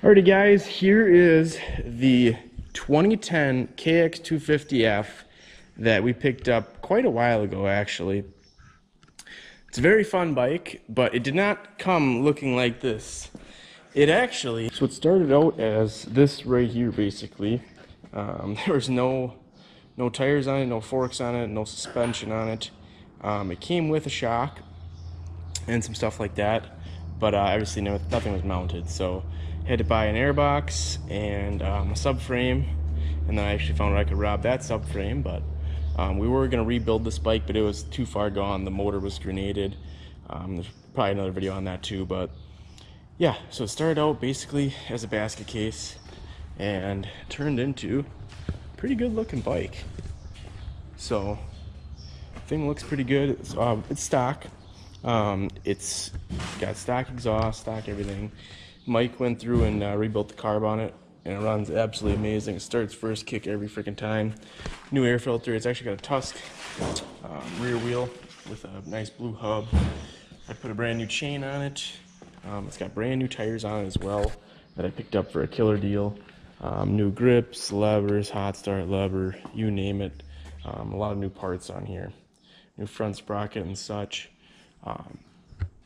Alrighty guys, here is the 2010 KX250F that we picked up quite a while ago actually. It's a very fun bike, but it did not come looking like this. It started out as this right here basically. There was no tires on it, no forks on it, no suspension on it. It came with a shock and some stuff like that, but obviously nothing was mounted, so had to buy an airbox and a subframe, and then I actually found out I could rob that subframe. But we were going to rebuild this bike, but it was too far gone. The motor was grenaded. There's probably another video on that too, but yeah, so it started out basically as a basket case and turned into a pretty good looking bike. So the thing looks pretty good. It's stock. It's got stock exhaust, stock everything. Mike went through and rebuilt the carb on it, and it runs absolutely amazing. It starts first kick every freaking time. New air filter. It's actually got a Tusk rear wheel with a nice blue hub. I put a brand new chain on it. It's got brand new tires on it as well that I picked up for a killer deal. New grips, levers, hot start lever, you name it. A lot of new parts on here. New front sprocket and such.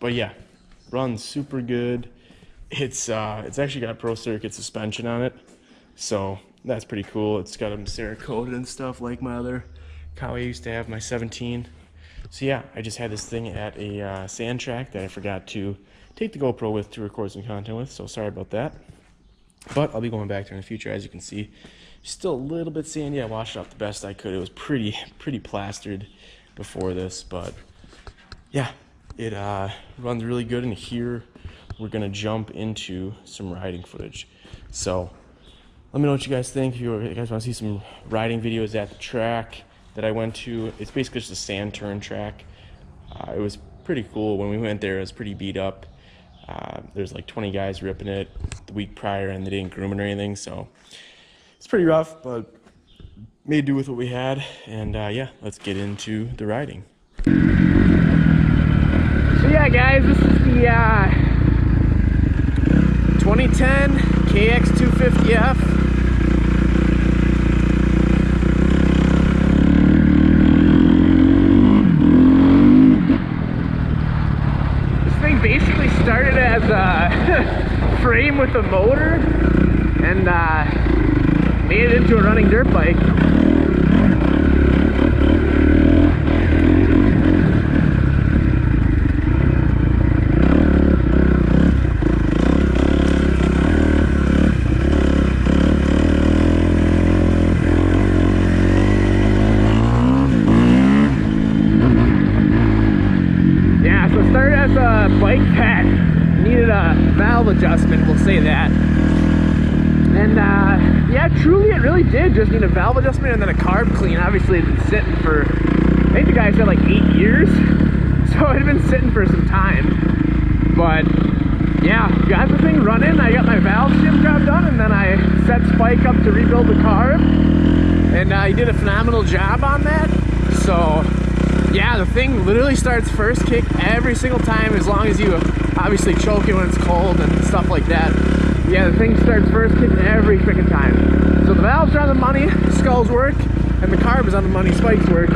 But yeah, runs super good. It's actually got Pro Circuit suspension on it, so that's pretty cool. It's got them Cerakoted and stuff like my other Cow I used to have, my 17. So yeah, I just had this thing at a sand track that I forgot to take the GoPro with to record some content with, so sorry about that. But I'll be going back there in the future. As you can see, still a little bit sandy. I washed it off the best I could. It was pretty plastered before this, but yeah, it runs really good. And here we're gonna jump into some riding footage. So let me know what you guys think. If you guys want to see some riding videos at the track that I went to, it's basically just a sand turn track. It was pretty cool. When we went there, it was pretty beat up. There's like 20 guys ripping it the week prior, and they didn't groom it or anything, so it's pretty rough, but made do with what we had. And yeah, let's get into the riding. So yeah guys, this is the 2010 KX250F. This thing basically started as a frame with a motor and made it into a running dirt bike. Bike that needed a valve adjustment, we'll say that. And yeah, truly it really did just need a valve adjustment and then a carb clean. Obviously it's been sitting for, I think the guy said like 8 years, so it had been sitting for some time. But yeah, got the thing running. I got my valve shim job done, and then I set Spike up to rebuild the carb, and he did a phenomenal job on that. So yeah, the thing literally starts first kick every single time, as long as you obviously choke it when it's cold and stuff like that. Yeah, the thing starts first kick every freaking time. So the valves are on the money, skulls work, and the carb is on the money, spikes work.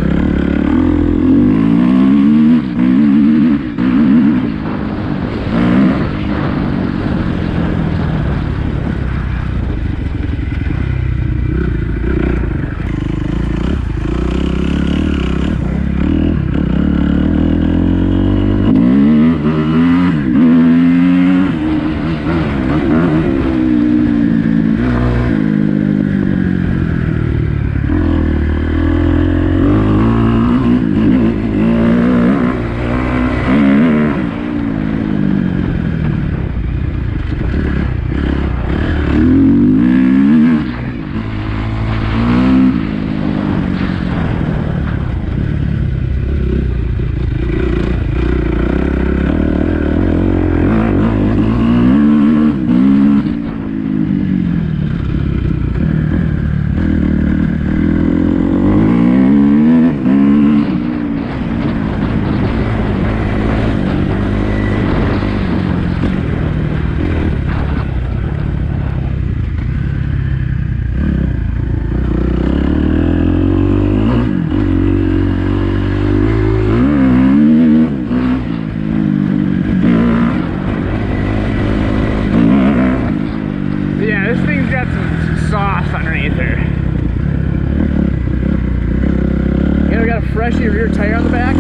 freshy rear tire on the back.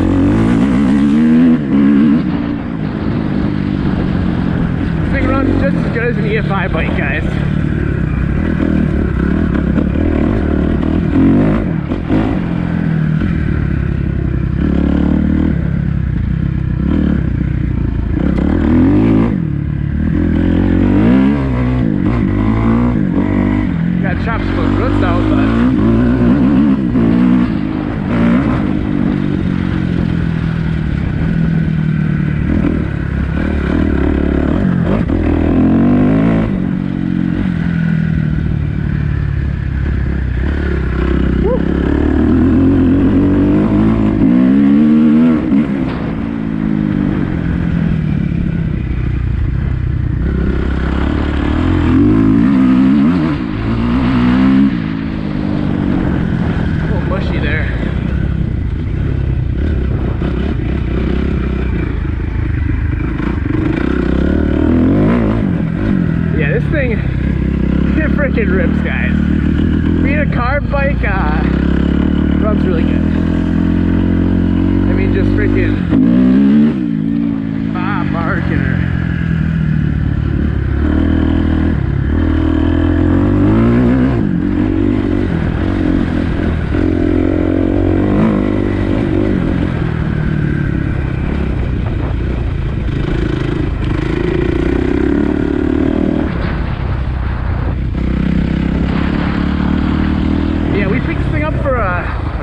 This thing runs just as good as an EFI bike, guys. It rips, guys. Being a carb bike, runs really good. I mean, just freaking barking her.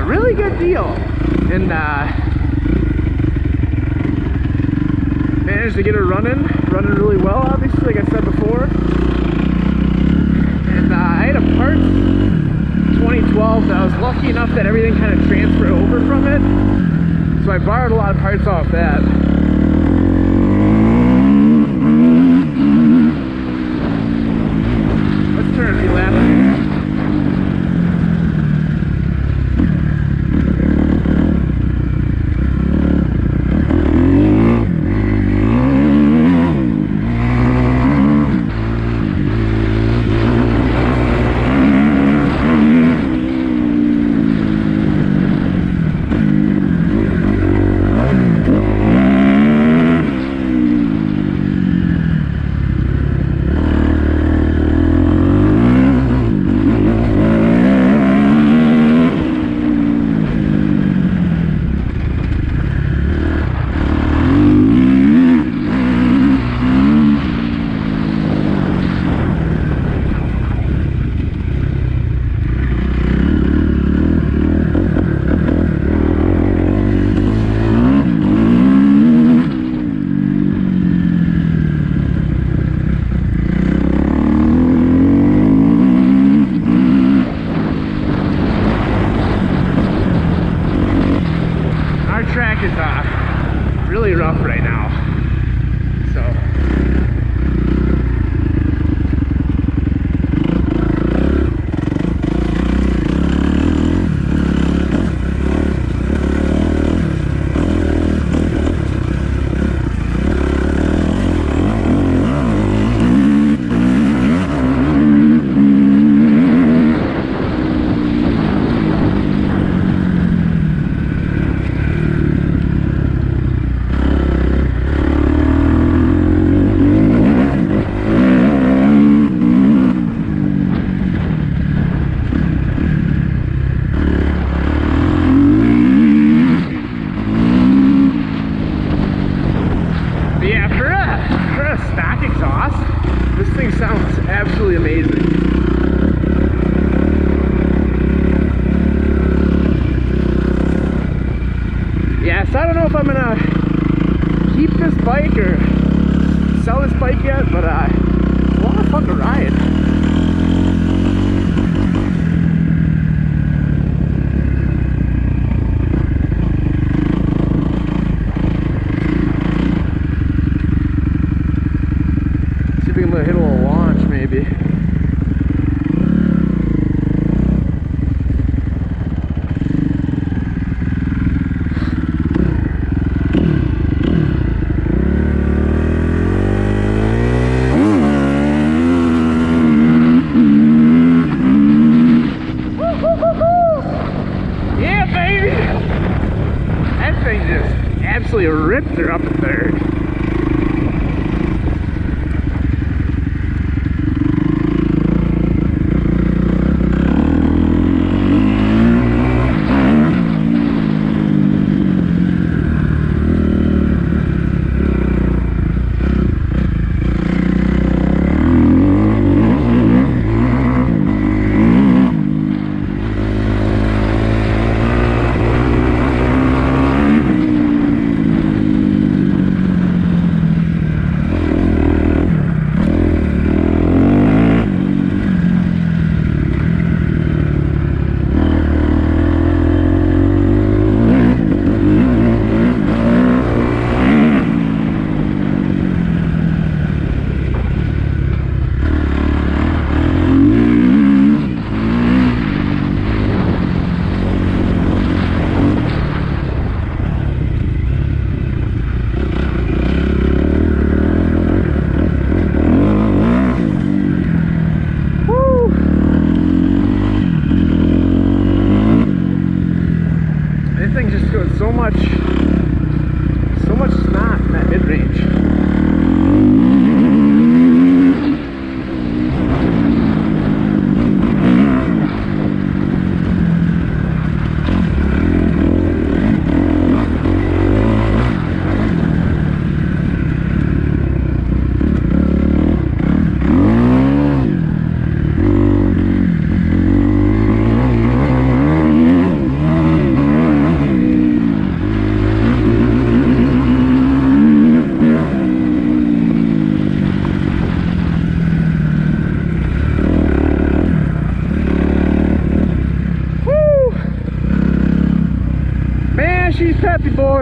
Really good deal, and managed to get her running really well, obviously, like I said before. And I had a Parts 2012 that I was lucky enough that everything kind of transferred over from it, so I borrowed a lot of parts off that. Let's turn a few laps here. Track is really rough right now, so sounds absolutely amazing. Yeah, so I don't know if I'm gonna keep this bike or sell this bike yet, but it's a lot of fun to ride. See if we can hit a little launch maybe. Yeah, baby!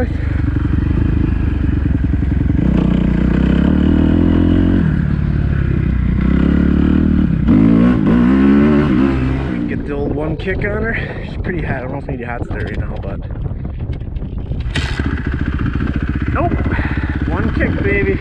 forth. Get the old one kick on her. She's pretty hot. I don't know if I need a hot start right now, but nope. One kick, baby.